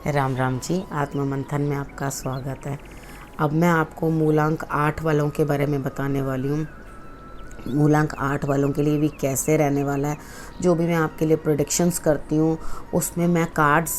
राम राम जी। आत्म मंथन में आपका स्वागत है। अब मैं आपको मूलांक 8 वालों के बारे में बताने वाली हूँ। मूलांक 8 वालों के लिए भी कैसे रहने वाला है। जो भी मैं आपके लिए प्रेडिक्शंस करती हूँ उसमें मैं कार्ड्स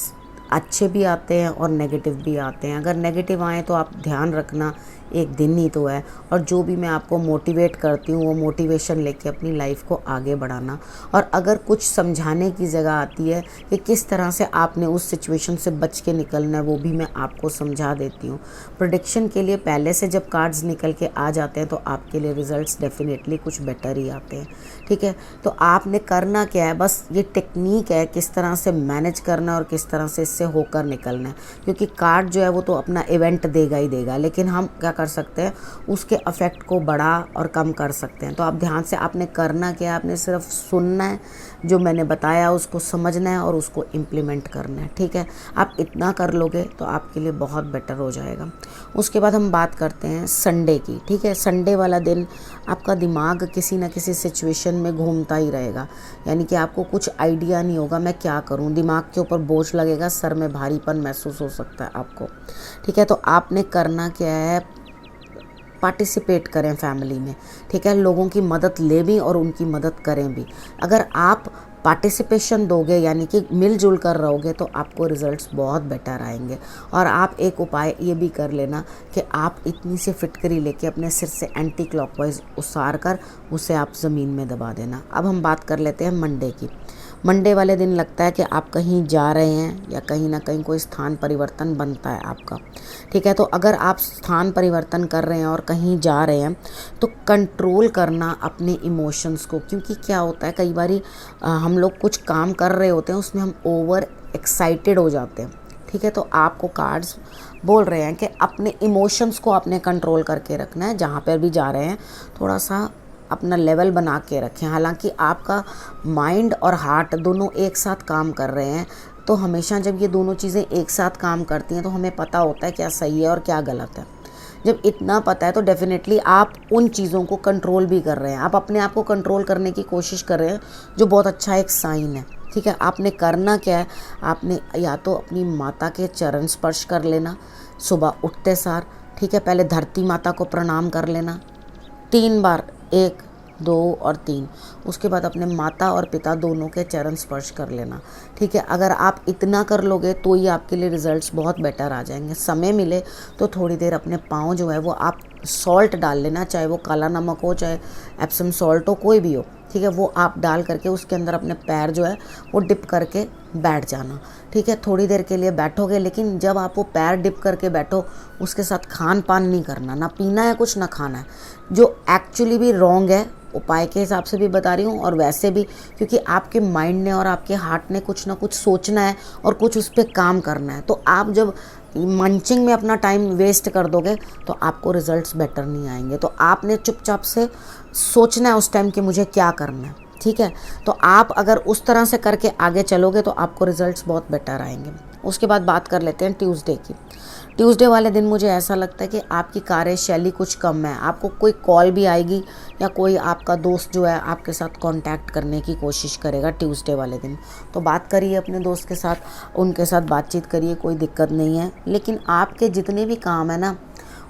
अच्छे भी आते हैं और नेगेटिव भी आते हैं। अगर नेगेटिव आए तो आप ध्यान रखना, एक दिन ही तो है। और जो भी मैं आपको मोटिवेट करती हूँ वो मोटिवेशन लेके अपनी लाइफ को आगे बढ़ाना। और अगर कुछ समझाने की जगह आती है कि किस तरह से आपने उस सिचुएशन से बच के निकलना है, वो भी मैं आपको समझा देती हूँ। प्रेडिक्शन के लिए पहले से जब कार्ड्स निकल के आ जाते हैं तो आपके लिए रिजल्ट्स डेफिनेटली कुछ बेटर ही आते हैं। ठीक है, तो आपने करना क्या है, बस ये टेक्निक है किस तरह से मैनेज करना है और किस तरह से इससे होकर निकलना है। क्योंकि कार्ड जो है वो तो अपना इवेंट देगा ही देगा, लेकिन हम क्या कर सकते हैं, उसके अफेक्ट को बढ़ा और कम कर सकते हैं। तो आप ध्यान से, आपने करना क्या है, आपने सिर्फ सुनना है, जो मैंने बताया उसको समझना है और उसको इम्प्लीमेंट करना है। ठीक है, आप इतना कर लोगे तो आपके लिए बहुत बेटर हो जाएगा। उसके बाद हम बात करते हैं संडे की। ठीक है, संडे वाला दिन आपका दिमाग किसी न किसी सिचुएशन में घूमता ही रहेगा, यानी कि आपको कुछ आइडिया नहीं होगा मैं क्या करूं, दिमाग के ऊपर बोझ लगेगा, सर में भारीपन महसूस हो सकता है आपको। ठीक है, तो आपने करना क्या है, पार्टिसिपेट करें फैमिली में। ठीक है, लोगों की मदद ले भी और उनकी मदद करें भी। अगर आप पार्टिसिपेशन दोगे यानी कि मिलजुल कर रहोगे तो आपको रिजल्ट्स बहुत बेटर आएंगे। और आप एक उपाय ये भी कर लेना कि आप इतनी सी फिटकरी लेके अपने सिर से एंटी क्लॉकवाइज उसार कर उसे आप ज़मीन में दबा देना। अब हम बात कर लेते हैं मंडे की। मंडे वाले दिन लगता है कि आप कहीं जा रहे हैं या कहीं ना कहीं कोई स्थान परिवर्तन बनता है आपका। ठीक है, तो अगर आप स्थान परिवर्तन कर रहे हैं और कहीं जा रहे हैं तो कंट्रोल करना अपने इमोशंस को। क्योंकि क्या होता है, कई बारी हम लोग कुछ काम कर रहे होते हैं उसमें हम ओवर एक्साइटेड हो जाते हैं। ठीक है, तो आपको कार्ड्स बोल रहे हैं कि अपने इमोशंस को आपने कंट्रोल करके रखना है। जहाँ पर भी जा रहे हैं थोड़ा सा अपना लेवल बना के रखें। हालांकि आपका माइंड और हार्ट दोनों एक साथ काम कर रहे हैं, तो हमेशा जब ये दोनों चीज़ें एक साथ काम करती हैं तो हमें पता होता है क्या सही है और क्या गलत है। जब इतना पता है तो डेफिनेटली आप उन चीज़ों को कंट्रोल भी कर रहे हैं, आप अपने आप को कंट्रोल करने की कोशिश कर रहे हैं, जो बहुत अच्छा एक साइन है। ठीक है, आपने करना क्या है, आपने या तो अपनी माता के चरण स्पर्श कर लेना सुबह उठते सार। ठीक है, पहले धरती माता को प्रणाम कर लेना 3 बार, 1, 2 और 3। उसके बाद अपने माता और पिता दोनों के चरण स्पर्श कर लेना। ठीक है, अगर आप इतना कर लोगे तो ही आपके लिए रिजल्ट्स बहुत बेटर आ जाएंगे। समय मिले तो थोड़ी देर अपने पाँव जो है वो आप सॉल्ट डाल लेना, चाहे वो काला नमक हो चाहे एप्सम सॉल्ट हो, कोई भी हो। ठीक है, वो आप डाल करके उसके अंदर अपने पैर जो है वो डिप करके बैठ जाना। ठीक है, थोड़ी देर के लिए बैठोगे, लेकिन जब आप वो पैर डिप करके बैठो उसके साथ खान पान नहीं करना, ना पीना है कुछ ना खाना है, जो एक्चुअली भी रॉन्ग है। उपाय के हिसाब से भी बता रही हूँ और वैसे भी, क्योंकि आपके माइंड ने और आपके हार्ट ने कुछ ना कुछ सोचना है और कुछ उस पर काम करना है। तो आप जब मंचिंग में अपना टाइम वेस्ट कर दोगे तो आपको रिजल्ट्स बेटर नहीं आएंगे। तो आपने चुपचाप से सोचना है उस टाइम कि मुझे क्या करना है। ठीक है, तो आप अगर उस तरह से करके आगे चलोगे तो आपको रिजल्ट्स बहुत बेटर आएंगे। उसके बाद बात कर लेते हैं ट्यूसडे की। ट्यूसडे वाले दिन मुझे ऐसा लगता है कि आपकी कार्यशैली कुछ कम है। आपको कोई कॉल भी आएगी या कोई आपका दोस्त जो है आपके साथ कांटेक्ट करने की कोशिश करेगा ट्यूसडे वाले दिन। तो बात करिए अपने दोस्त के साथ, उनके साथ बातचीत करिए, कोई दिक्कत नहीं है। लेकिन आपके जितने भी काम है ना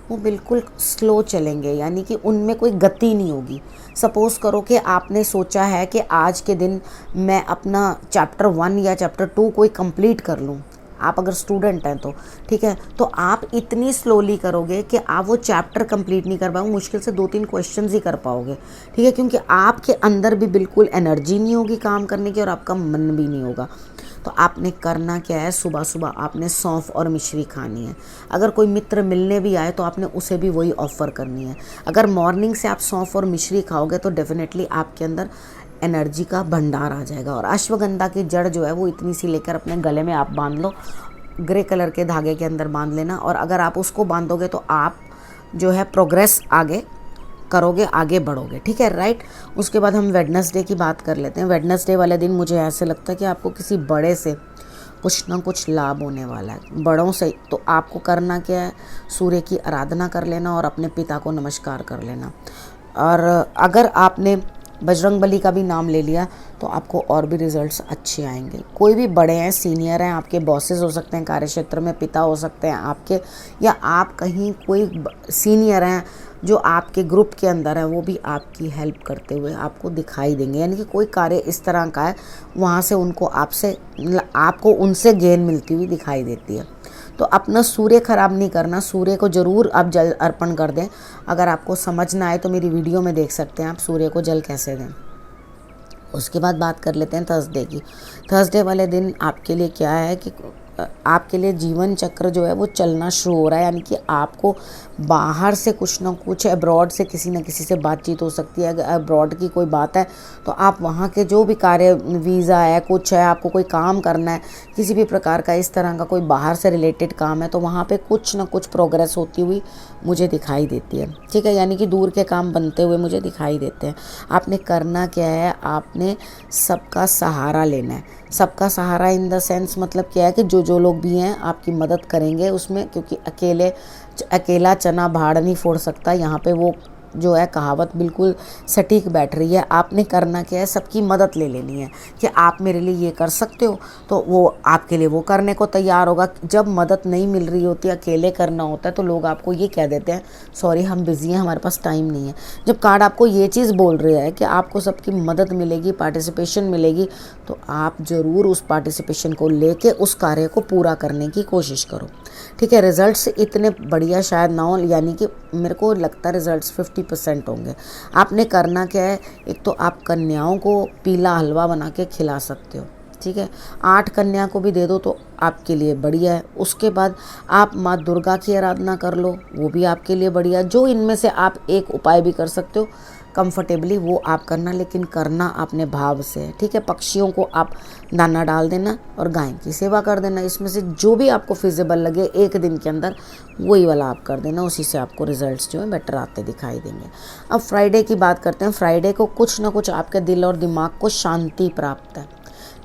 वो बिल्कुल स्लो चलेंगे, यानी कि उनमें कोई गति नहीं होगी। सपोज़ करो कि आपने सोचा है कि आज के दिन मैं अपना चैप्टर 1 या चैप्टर 2 कोई कंप्लीट कर लूँ। आप अगर स्टूडेंट हैं तो ठीक है, तो आप इतनी स्लोली करोगे कि आप वो चैप्टर कंप्लीट नहीं कर पाओगे, मुश्किल से 2-3 क्वेश्चंस ही कर पाओगे। ठीक है, क्योंकि आपके अंदर भी बिल्कुल एनर्जी नहीं होगी काम करने की और आपका मन भी नहीं होगा। तो आपने करना क्या है, सुबह सुबह आपने सौंफ और मिश्री खानी है। अगर कोई मित्र मिलने भी आए तो आपने उसे भी वही ऑफ़र करनी है। अगर मॉर्निंग से आप सौंफ और मिश्री खाओगे तो डेफिनेटली आपके अंदर एनर्जी का भंडार आ जाएगा। और अश्वगंधा की जड़ जो है वो इतनी सी लेकर अपने गले में आप बांध लो, ग्रे कलर के धागे के अंदर बांध लेना। और अगर आप उसको बांधोगे तो आप जो है प्रोग्रेस आगे करोगे, आगे बढ़ोगे। ठीक है, राइट। उसके बाद हम वेडनेसडे की बात कर लेते हैं। वेडनेसडे वाले दिन मुझे ऐसे लगता है कि आपको किसी बड़े से कुछ ना कुछ लाभ होने वाला है, बड़ों से। तो आपको करना क्या है, सूर्य की आराधना कर लेना और अपने पिता को नमस्कार कर लेना। और अगर आपने बजरंगबली का भी नाम ले लिया तो आपको और भी रिजल्ट्स अच्छे आएंगे। कोई भी बड़े हैं, सीनियर हैं, आपके बॉसेस हो सकते हैं, कार्यक्षेत्र में पिता हो सकते हैं आपके, या आप कहीं कोई सीनियर हैं जो आपके ग्रुप के अंदर है, वो भी आपकी हेल्प करते हुए आपको दिखाई देंगे। यानी कि कोई कार्य इस तरह का है वहाँ से उनको आपको उनसे गेन मिलती हुई दिखाई देती है। तो अपना सूर्य खराब नहीं करना, सूर्य को ज़रूर आप जल अर्पण कर दें। अगर आपको समझ ना आए तो मेरी वीडियो में देख सकते हैं आप सूर्य को जल कैसे दें। उसके बाद बात कर लेते हैं थर्सडे की। थर्सडे वाले दिन आपके लिए क्या है कि आपके लिए जीवन चक्र जो है वो चलना शुरू हो रहा है। यानी कि आपको बाहर से कुछ ना कुछ, अब्रॉड से किसी न किसी से बातचीत हो सकती है। अगर अब्रॉड की कोई बात है तो आप वहाँ के जो भी कार्य, वीज़ा है, कुछ है, आपको कोई काम करना है, किसी भी प्रकार का इस तरह का कोई बाहर से रिलेटेड काम है, तो वहाँ पे कुछ ना कुछ प्रोग्रेस होती हुई मुझे दिखाई देती है। ठीक है, यानी कि दूर के काम बनते हुए मुझे दिखाई देते हैं। आपने करना क्या है, आपने सबका सहारा लेना है। सबका सहारा इन द सेंस मतलब क्या है कि जो लोग भी हैं आपकी मदद करेंगे उसमें, क्योंकि अकेला चना भाड़ नहीं फोड़ सकता। यहाँ पे वो जो है कहावत बिल्कुल सटीक बैठ रही है। आपने करना क्या है, सबकी मदद ले लेनी है कि आप मेरे लिए ये कर सकते हो, तो वो आपके लिए वो करने को तैयार होगा। जब मदद नहीं मिल रही होती, अकेले करना होता है, तो लोग आपको ये कह देते हैं सॉरी हम बिज़ी हैं, हमारे पास टाइम नहीं है। जब कार्ड आपको ये चीज़ बोल रहा है कि आपको सबकी मदद मिलेगी, पार्टिसिपेशन मिलेगी, तो आप ज़रूर उस पार्टिसिपेशन को लेके उस कार्य को पूरा करने की कोशिश करो। ठीक है, रिजल्ट्स इतने बढ़िया शायद ना हो, यानी कि मेरे को लगता है रिजल्ट्स 50% होंगे। आपने करना क्या है, एक तो आप कन्याओं को पीला हलवा बना के खिला सकते हो। ठीक है, 8 कन्या को भी दे दो तो आपके लिए बढ़िया है। उसके बाद आप माँ दुर्गा की आराधना कर लो, वो भी आपके लिए बढ़िया है। जो इनमें से आप एक उपाय भी कर सकते हो कंफर्टेबली, वो आप करना, लेकिन करना अपने भाव से। ठीक है, पक्षियों को आप दाना डाल देना और गाय की सेवा कर देना। इसमें से जो भी आपको फिजिबल लगे एक दिन के अंदर वही वाला आप कर देना, उसी से आपको रिजल्ट्स जो है बेटर आते दिखाई देंगे। अब फ्राइडे की बात करते हैं। फ्राइडे को कुछ ना कुछ आपके दिल और दिमाग को शांति प्राप्त है।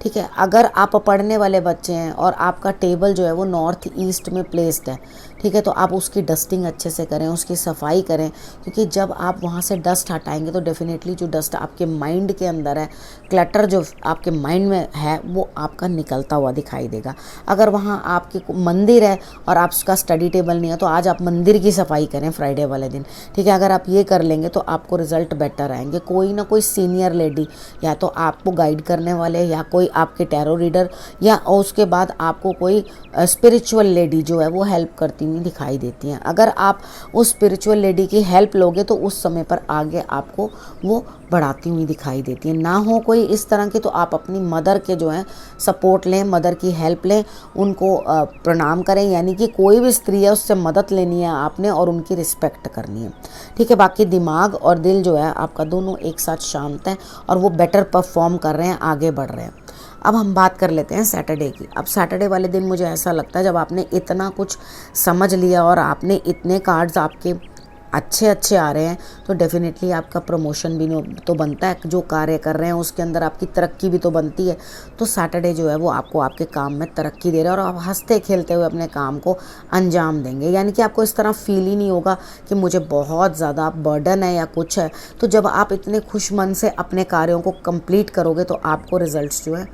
ठीक है, अगर आप पढ़ने वाले बच्चे हैं और आपका टेबल जो है वो नॉर्थ ईस्ट में प्लेस्ड है, ठीक है, तो आप उसकी डस्टिंग अच्छे से करें, उसकी सफाई करें, क्योंकि जब आप वहाँ से डस्ट हटाएंगे तो डेफिनेटली जो डस्ट आपके माइंड के अंदर है, क्लटर जो आपके माइंड में है, वो आपका निकलता हुआ दिखाई देगा। अगर वहाँ आपके मंदिर है और आपका स्टडी टेबल नहीं है, तो आज आप मंदिर की सफाई करें फ्राइडे वाले दिन। ठीक है, अगर आप ये कर लेंगे तो आपको रिजल्ट बेटर आएंगे। कोई ना कोई सीनियर लेडी या तो आपको गाइड करने वाले, या कोई आपके टैरो रीडर, या उसके बाद आपको कोई स्पिरिचुअल लेडी जो है वो हेल्प करती हुई दिखाई देती हैं। अगर आप उस स्पिरिचुअल लेडी की हेल्प लोगे तो उस समय पर आगे आपको वो बढ़ाती हुई दिखाई देती है। ना हो कोई इस तरह की तो आप अपनी मदर के जो है सपोर्ट लें, मदर की हेल्प लें, उनको प्रणाम करें। यानी कि कोई भी स्त्री है उससे मदद लेनी है आपने और उनकी रिस्पेक्ट करनी है। ठीक है, बाकी दिमाग और दिल जो है आपका दोनों एक साथ शांत है और वो बेटर परफॉर्म कर रहे हैं, आगे बढ़ रहे हैं। अब हम बात कर लेते हैं सैटरडे की। अब सैटरडे वाले दिन मुझे ऐसा लगता है जब आपने इतना कुछ समझ लिया और आपने इतने कार्ड्स आपके अच्छे आ रहे हैं, तो डेफिनेटली आपका प्रमोशन भी तो बनता है। जो कार्य कर रहे हैं उसके अंदर आपकी तरक्की भी तो बनती है। तो सैटरडे जो है वो आपको आपके काम में तरक्की दे रहा है और आप हंसते खेलते हुए अपने काम को अंजाम देंगे। यानी कि आपको इस तरह फील ही नहीं होगा कि मुझे बहुत ज़्यादा बर्डन है या कुछ है। तो जब आप इतने खुश मन से अपने कार्यों को कंप्लीट करोगे तो आपको रिजल्ट्स जो है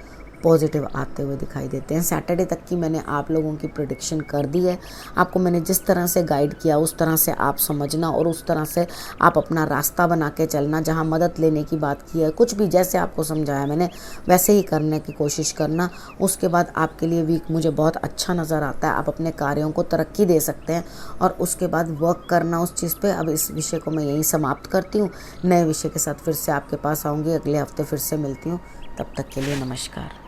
पॉजिटिव आते हुए दिखाई देते हैं। सैटरडे तक की मैंने आप लोगों की प्रेडिक्शन कर दी है। आपको मैंने जिस तरह से गाइड किया उस तरह से आप समझना और उस तरह से आप अपना रास्ता बना के चलना। जहां मदद लेने की बात की है, कुछ भी जैसे आपको समझाया मैंने वैसे ही करने की कोशिश करना। उसके बाद आपके लिए वीक मुझे बहुत अच्छा नज़र आता है। आप अपने कार्यों को तरक्की दे सकते हैं और उसके बाद वर्क करना उस चीज़ पर। अब इस विषय को मैं यहीं समाप्त करती हूँ। नए विषय के साथ फिर से आपके पास आऊँगी। अगले हफ्ते फिर से मिलती हूँ। तब तक के लिए नमस्कार।